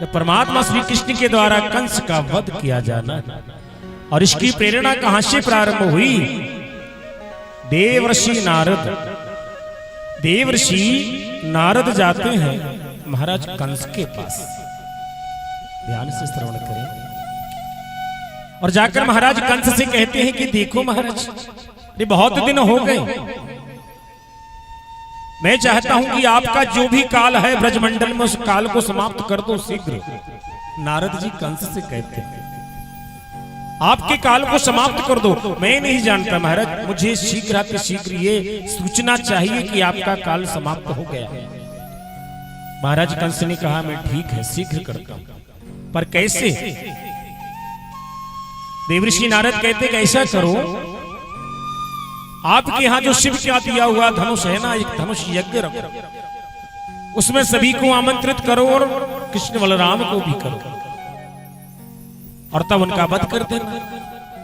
परमात्मा श्री कृष्ण के द्वारा कंस का वध किया जाना। और इसकी प्रेरणा कहां से प्रारंभ हुई? देवर्षि नारद जाते हैं महाराज कंस के पास। ध्यान से श्रवण करें। और जाकर महाराज कंस से कहते हैं कि देखो महाराज, ये बहुत दिन हो गए, मैं चाहता हूं कि आपका जो भी काल है ब्रजमंडल में, उस काल को समाप्त कर दो शीघ्र। नारद जी कंस से कहते हैं आपके काल को समाप्त कर दो। मैं नहीं जानता महाराज, मुझे शीघ्र ये सूचना चाहिए कि आपका काल समाप्त हो गया। महाराज कंस ने कहा मैं ठीक है शीघ्र करता हूं, पर कैसे? देवर्षि नारद कहते कि ऐसा करो, आपके यहां जो शिव का दिया हुआ धनुष है ना, एक धनुष यज्ञ रखो, उसमें सभी को आमंत्रित करो और कृष्ण बलराम को भी करो, और तब उनका वध कर देना।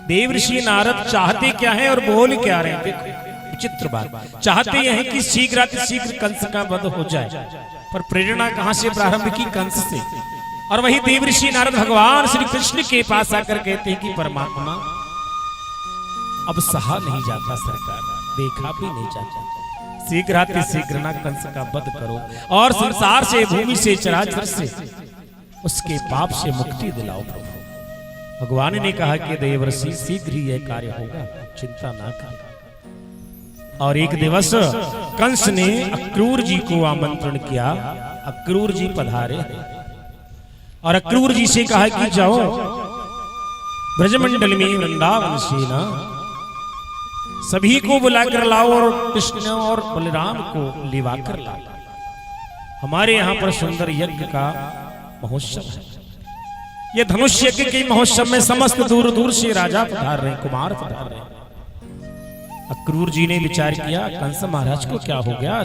देवर्षि नारद चाहते क्या है और बोल क्या रहे हैं? देखो विचित्र बात, चाहते यह है कि शीघ्र कंस का वध हो जाए, पर प्रेरणा कहां से प्रारंभ की? कंस से। और वही देवर्षि नारद भगवान श्री कृष्ण के पास आकर कहते हैं कि परमात्मा अब सहा नहीं जाता सरकार, देखा भी नहीं जाता, शीघ्र ना कंस का वध करो और संसार से, भूमि से, चराचर से, उसके पाप से मुक्ति दिलाओ प्रभु। भगवान ने कहा कि देवर्षि शीघ्र ही यह कार्य होगा, चिंता ना कर। और एक दिवस कंस ने अक्रूर जी को आमंत्रण किया। अक्रूर जी पधारे और अक्रूर जी से कहा कि जाओ ब्रजमंडल में वृंदावन से ना सभी को बुलाकर लाओ और कृष्ण और बलराम को लिवा कर लाओ। हमारे यहाँ पर सुंदर यज्ञ का महोत्सव है। ये धनुष यज्ञ के महोत्सव में समस्त दूर दूर से राजा पधार रहे हैं, कुमार पधार रहे हैं। अक्रूर जी ने विचार किया कंस महाराज को क्या हो गया,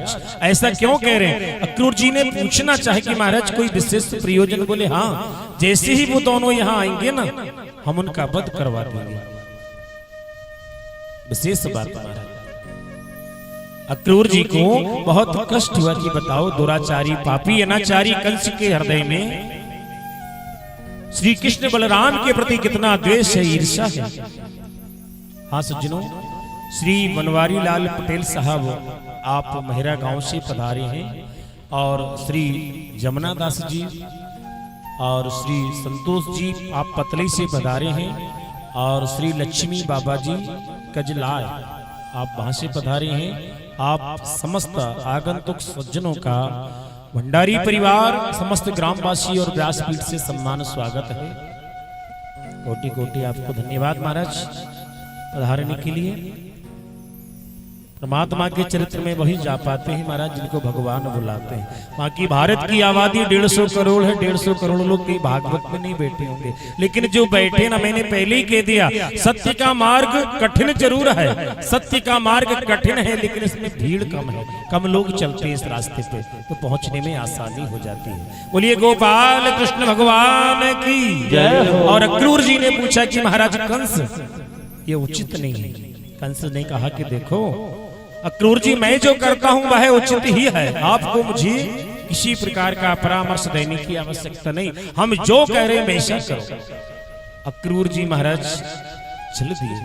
ऐसा क्यों कह रहे हैं? अक्रूर जी ने पूछना चाहे कि महाराज कोई विशेष प्रयोजन? बोले हाँ, जैसे ही वो दोनों यहाँ आएंगे ना, हम उनका वध करवा देंगे। विशेष बात महाराज। अक्रूर जी को बहुत कष्ट हुआ कि बताओ दुराचारी, पापी, अनाचारी कंस के हृदय में श्री कृष्ण बलराम के प्रति कितना द्वेष है, ईर्ष्या है। हाँ सज्जनों, श्री बनवारी लाल पटेल साहब आप मेहरा गांव से पधारे हैं, और श्री जमुना दास जी और श्री संतोष जी आप पतली से पधारे हैं, और श्री लक्ष्मी बाबा जी कजलाल आप वहां से पधारे हैं। आप समस्त आगंतुक सज्जनों का भंडारी परिवार, समस्त ग्रामवासी और व्यासपीठ से सम्मान स्वागत है। कोटि कोटि आपको धन्यवाद महाराज पधारने के लिए। परमात्मा के चरित्र में वही जा पाते हैं महाराज जिनको भगवान बुलाते हैं। बाकी भारत की आबादी 150 करोड़ है, 150 करोड़ लोग कहीं भागवत में नहीं बैठे होंगे, लेकिन जो बैठे ना, मैंने पहले ही कह दिया, सत्य का मार्ग कठिन जरूर है, सत्य का मार्ग कठिन है, लेकिन इसमें भीड़ कम है, कम लोग चलते हैं इस रास्ते पे, तो पहुंचने में आसानी हो जाती है। बोलिए गोपाल कृष्ण भगवान की जय। और अक्रूर जी ने पूछा कि महाराज कंस ये उचित नहीं है। कंस ने कहा कि देखो अक्रूर जी, मैं जो करता हूं वह उचित ही है, आपको मुझे किसी प्रकार का परामर्श देने की आवश्यकता नहीं, हम जो कह रहे हैं वैसा करो। अक्रूर जी महाराज चल दिए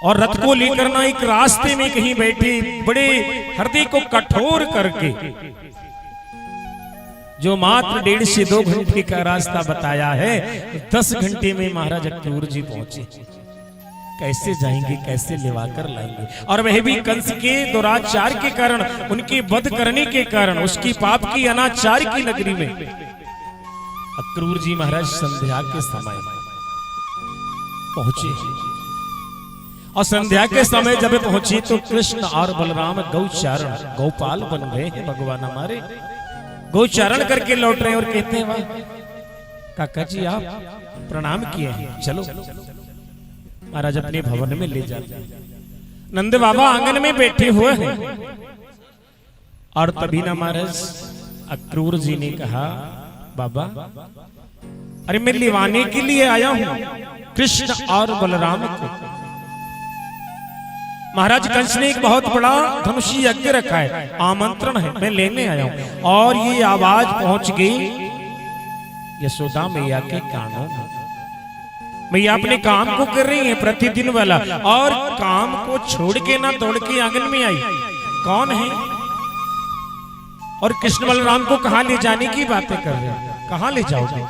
और रथ को लेकर ना एक रास्ते में कहीं बैठे, बड़े हृदय को कठोर करके, जो मात्र 1.5 से 2 घंटे का रास्ता बताया है, 10 घंटे में महाराज अक्रूर जी पहुंचे। कैसे जाएंगे, कैसे लिवा कर लाएंगे? और वह भी कंस के दुराचार के कारण, उनके वध करने के कारण, उसकी पाप की, अनाचार की नगरी में अक्रूर जी महाराज संध्या के समय पहुंचे। और संध्या के समय जब पहुंचे तो कृष्ण और बलराम गौचारण, गोपाल बन गए हैं भगवान हमारे, गौचारण करके लौट रहे हैं। और कहते हैं वाह काका जी आप प्रणाम किए हैं, चलो महाराज अपने भवन में ले जाते हैं। नंद बाबा आंगन में बैठे हुए हैं, और तभी ना महाराज अक्रूर जी ने कहा बाबा अरे मैं लिवाने के लिए आया हूं कृष्ण और बलराम को। महाराज कंस ने एक बहुत बड़ा धनुषी यज्ञ रखा है, आमंत्रण है, मैं लेने आया हूं। और ये आवाज पहुंच गई यशोदा मैया के कानों में। मैया अपने काम को कर रही है प्रतिदिन वाला, और काम को छोड़ के ना दौड़ के आंगन में आई। कौन है? और कृष्ण बलराम को कहां ले जाने की बातें कर रहे हैं, कहां ले जाओगे?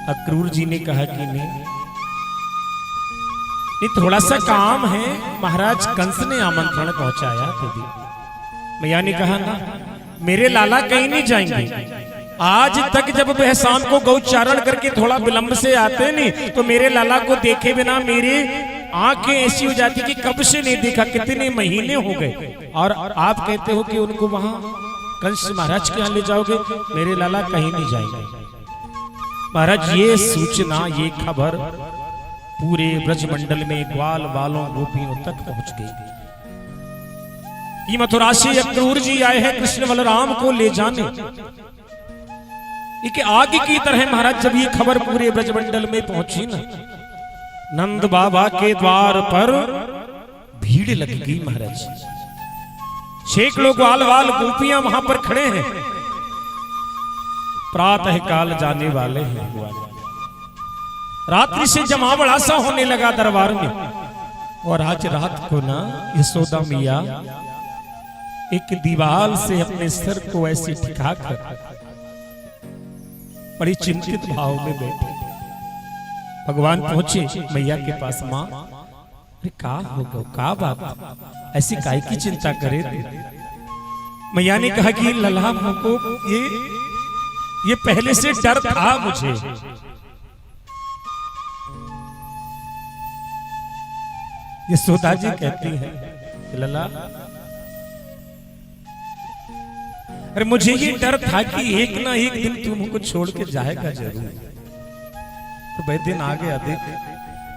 अक्रूर जी ने कहा कि नहीं, थोड़ा सा काम है, महाराज कंस ने आमंत्रण पहुंचाया दीदी। मैया ने कहा ना, मेरे लाला कहीं नहीं जाएंगे। आज तक जब वह शाम को गौचारण करके थोड़ा विलंब से आते नहीं, तो मेरे लाला को देखे बिना मेरी आंखें ऐसी हो जाती कि कब से नहीं देखा, कितने महीने हो गए। और आप कहते हो कि उनको वहां कंस महाराज के यहाँ ले जाओगे? मेरे लाला कहीं नहीं जाएंगे। महाराज ये सूचना, ये खबर पूरे ब्रजमंडल में ग्वाल वालों गोपियों तक पहुंच गई कि मथुरा से अक्रूर जी आए हैं कृष्ण बलराम को ले जाने। एक आग की तरह महाराज जब ये खबर पूरे ब्रजमंडल में पहुंची ना, नंद बाबा के द्वार पर भीड़ लग गई महाराज। सैकड़ों ग्वाल वाल गोपियां वहां पर खड़े हैं, प्रातः काल जाने वाले हैं। रात्रि से जमा बड़ा सा होने लगा दरबार में। और आज रात को ना यशोदा मैया एक दीवार से अपने सिर को ऐसे टिकाकर बड़ी चिंतित भाव में बैठे। भगवान पहुंचे मैया के पास। मां, अरे का होगा, का बात, ऐसी काय की चिंता करे? मैया ने कहा कि लला हमको ये पहले से डर था मुझे। यशोदा जी कहती है, लला अरे मुझे ये डर था कि एक ना एक दिन तुम हमको छोड़ के जाएगा जरूर। तो भाई दिन आ गया, देख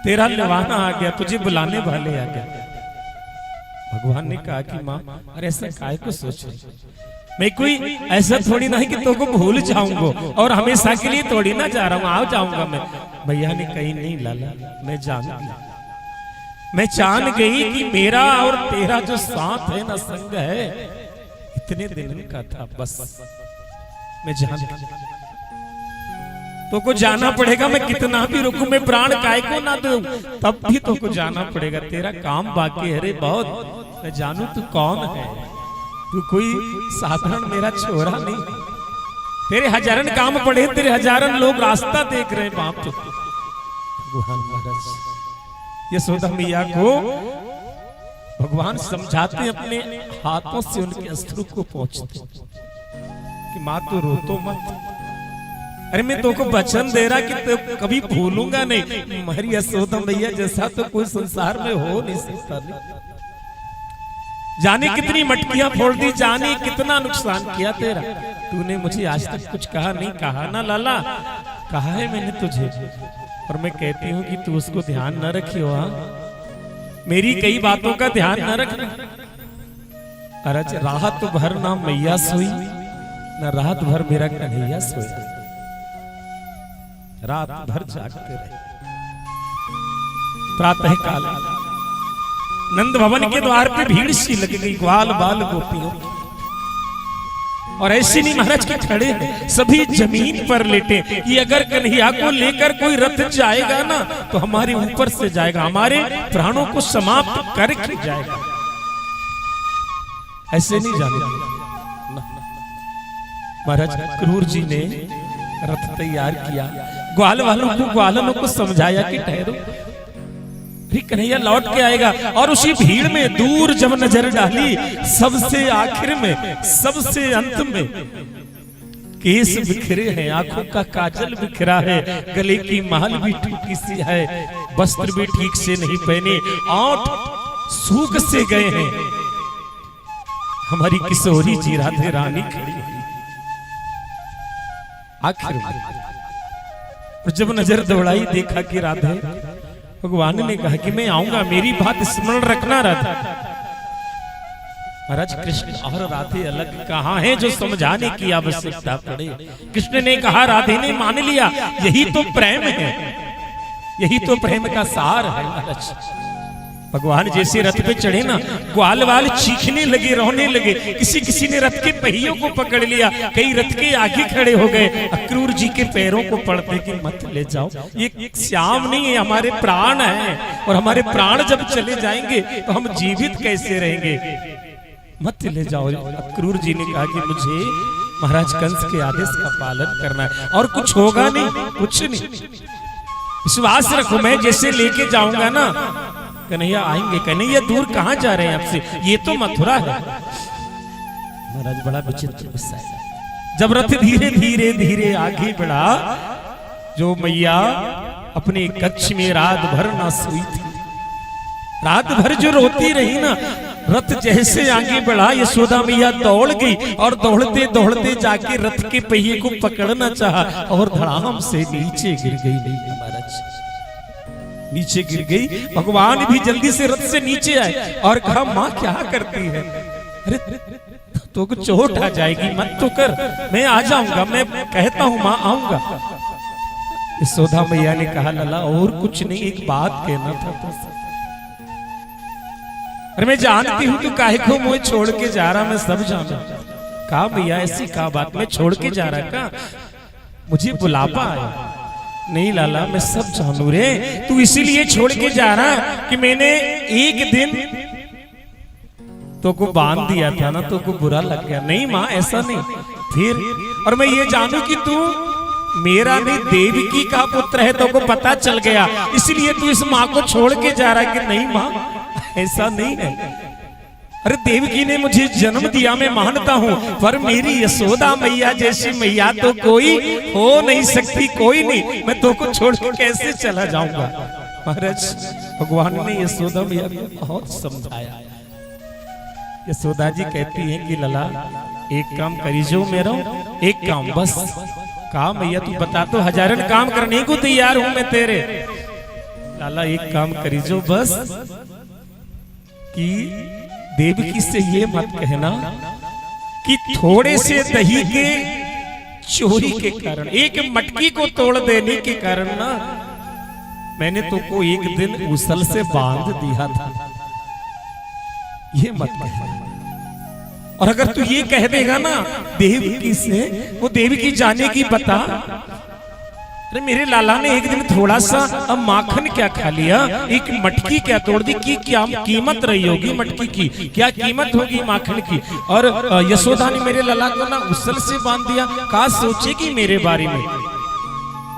तेरा निवाना आ गया, तुझे बुलाने वाले आ गए। भगवान ने कहा कि मां, अरे ऐसा काय को सोच रही? मैं कोई ऐसा थोड़ी नहीं कि तुमको भूल जाऊंगा और हमेशा के लिए थोड़ी ना जा रहा हूं, आ जाऊंगा मैं। भैया ने कही नहीं लाला, मैं जान गई कि मेरा और तेरा जो साथ है ना, संग है, इतने दिन का था बस। मैं जान तो को जाना पड़ेगा, मैं कितना भी रुकूं, मैं प्राण काय को ना दूं, तब भी तो को जाना पड़ेगा। तेरा काम बाकी है रे बहुत। मैं जानू तू कौन है, तू कोई साधारण मेरा छोरा नहीं। तेरे हजारन काम पड़े, तेरे हजारन लोग रास्ता देख रहे बाप। तो भगवान महाराज यशोदा मैया को भगवान समझाते, अपने हाथों से उनके अश्रु को पोंछते कि मां तू रो तो मत। अरे मैं तो को वचन दे रहा कि तो कभी भूलूंगा नहीं। हमारी यशोदा मैया जैसा तो कोई संसार में हो नहीं सकता। जाने कितनी मटकियां फोड़ दी, जाने कितना नुकसान किया तेरा। तूने मुझे आज तक कुछ कहा नहीं। कहा ना लाला, कहा है मैंने तुझे। और मैं कहती हूँ कि तू उसको ध्यान न रखियो। मेरी कई बातों का ध्यान न रखना। अरे रात भर ना मैया सोई, ना रात भर मेरा कन्हैया सोया। रात भर जागते रहे। प्रातः काल नंद भवन के द्वार पे भीड़ सी लग गई, ग्वाल बाल गोपियों। और ऐसे नहीं महाराज के खड़े हैं, सभी जमीन पर लेटे कि अगर कन्हैया को लेकर कोई रथ जाएगा ना, तो हमारे ऊपर से जाएगा, हमारे प्राणों को समाप्त करके जाएगा। ऐसे नहीं जाने। महाराज क्रूर जी ने रथ तैयार किया, ग्वाल वालों को, ग्वालनों को समझाया कि ठहरो, कन्हैया लौट के आएगा। और उसी भीड़ में दूर जब नजर डाली, सबसे आखिर में, सबसे अंत में केस बिखरे हैं, आंखों का काजल बिखरा है, गले की माल भी टूटी सी है, वस्त्र भी ठीक से नहीं पहने, ओंठ सूख से गए हैं। हमारी किशोरी जी राधे रानी खड़ी है आखिर में। जब नजर दौड़ाई, देखा कि राधे, भगवान ने कहा कि मैं आऊंगा, मेरी बात स्मरण रखना राधा। महाराज कृष्ण और राधे अलग कहां हैं जो समझाने की आवश्यकता पड़े। कृष्ण ने कहा, राधे ने मान लिया, यही तो प्रेम है, यही तो प्रेम का सार है महाराज। भगवान जैसे रथ पे चढ़े ना, ग्वाल वाल चीखने लगे, रोने लगे। किसी किसी ने रथ के पहियों को पकड़ लिया, कई रथ के आगे खड़े हो गए। अक्रूर जी के पैरों को पड़ते कि मत ले जाओ, ये श्याम नहीं है, हमारे प्राण है, और हमारे प्राण जब चले जाएंगे तो हम जीवित कैसे रहेंगे, मत ले जाओ। अक्रूर जी ने कहा कि मुझे महाराज कंस के आदेश का पालन करना है, और कुछ होगा नहीं, कुछ नहीं, विश्वास रखो, मैं जैसे लेके जाऊंगा ना, कन्हैया आएंगे। कन्हैया दूर कहां जा रहे हैं आपसे, ये तो मथुरा है। महाराज बड़ा विचित्र किस्सा है। जब रथ धीरे धीरे धीरे आगे बढ़ा, जो मैया अपने कक्ष में रात भर ना सोई थी, रात भर जो रोती रही ना, रथ जैसे आगे बढ़ा, यशोदा मैया दौड़ गई और दौड़ते दौड़ते जाके रथ के पहिए को पकड़ना चाहा और धड़ाम से नीचे गिर गई। नहीं महाराज, नीचे गिर गई। भगवान भी जल्दी से रथ से नीचे आए और कहा, माँ क्या करती है, अरे तो कुछ चोट आ जाएगी, मत तो कर, मैं आ जाऊंगा, मैं कहता हूं माँ आऊंगा। यशोदा मैया ने कहा, लला और कुछ नहीं, एक बात कहना था बस। अरे मैं जानती हूँ तू काहे को मुझे छोड़ के जा रहा, मैं सब जाना। कहा भैया ऐसी कहा बात, मैं छोड़ के जा रहा का, मुझे बुलावा आया। नहीं लाला मैं सब जानू रे, तू इसीलिए छोड़ के जा रहा कि मैंने एक दिन तो को बांध दिया था ना, तो को बुरा लग गया। नहीं माँ ऐसा नहीं, फिर और मैं ये जानू कि तू मेरा नहीं देवकी का पुत्र है, तो को पता चल गया, इसलिए तू इस माँ को छोड़ के जा रहा कि नहीं माँ ऐसा नहीं है। अरे देवकी ने मुझे जन्म दिया, मैं मानता हूँ, पर मेरी यशोदा मैया जैसी मैया तो कोई हो नहीं सकती, कोई नहीं, मैं तो को छोड़ के कैसे चला जाऊंगा। महाराज भगवान ने यशोदा मैया को बहुत समझाया। यशोदा जी कहती हैं कि लला एक काम करी जो मेरा, एक काम बस। कहा मैया तू बता, तो हजारन काम करने को तैयार हूं मैं तेरे। लाला एक काम करी जो बस, कि देवकी से ये मत कहना कि थोड़े से दही के चोरी के कारण, एक मटकी को तोड़ देने के कारण ना मैंने तो को एक दिन उसल से बांध दिया था, ये मत कहना। और अगर तू ये कह देगा ना देवकी से, वो देवकी जाने की बता, अरे मेरे लाला ने एक दिन थोड़ा सा अब माखन क्या खा लिया, एक मटकी क्या तोड़ दी, की क्या कीमत रही होगी मटकी की, क्या कीमत होगी माखन की। और यशोदा ने मेरे लाला को ना उसल से बांध दिया, कहा सोचेगी मेरे बारे में।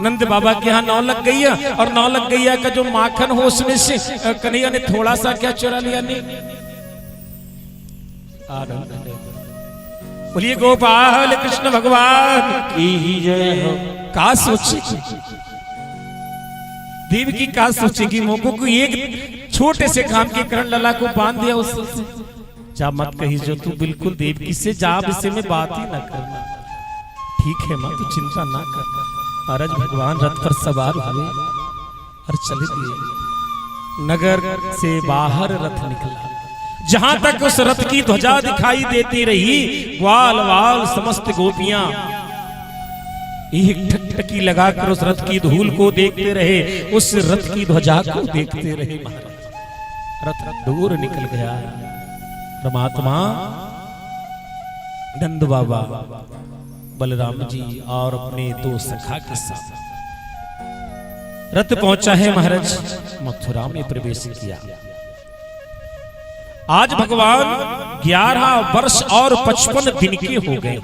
नंद बाबा के यहाँ 9 लग गैया, और 9 लग गैया का जो माखन हो उसमें से कन्हैया ने थोड़ा सा क्या चुरा लिया। नहीं बोलिए गोपाल कृष्ण भगवान की जय हो। का सोचेगी देवकी, का सोचेगी मोको को एक छोटे से काम के कारण लला को बांध दिया उससे। जा मत कही जो तू बिल्कुल देवकी से जा, विषय में बात ही ना करना, ठीक है माँ तू चिंता ना कर। महाराज भगवान रथ पर सवार हुए और चले दिए। नगर से बाहर रथ निकला, जहां तक उस रथ की ध्वजा दिखाई देती रही, ग्वाल वाल समस्त गोपियां एक ठकठकी लगाकर उस रथ की धूल को देखते रहे, उस रथ की ध्वजा को देखते रहे। महाराज रथ दूर निकल गया। परमात्मा नंद बाबा बलराम जी और अपने 2 सखा के साथ रथ पहुंचा है महाराज, मथुरा में प्रवेश किया। आज भगवान 11 वर्ष और 55 दिन के हो गए।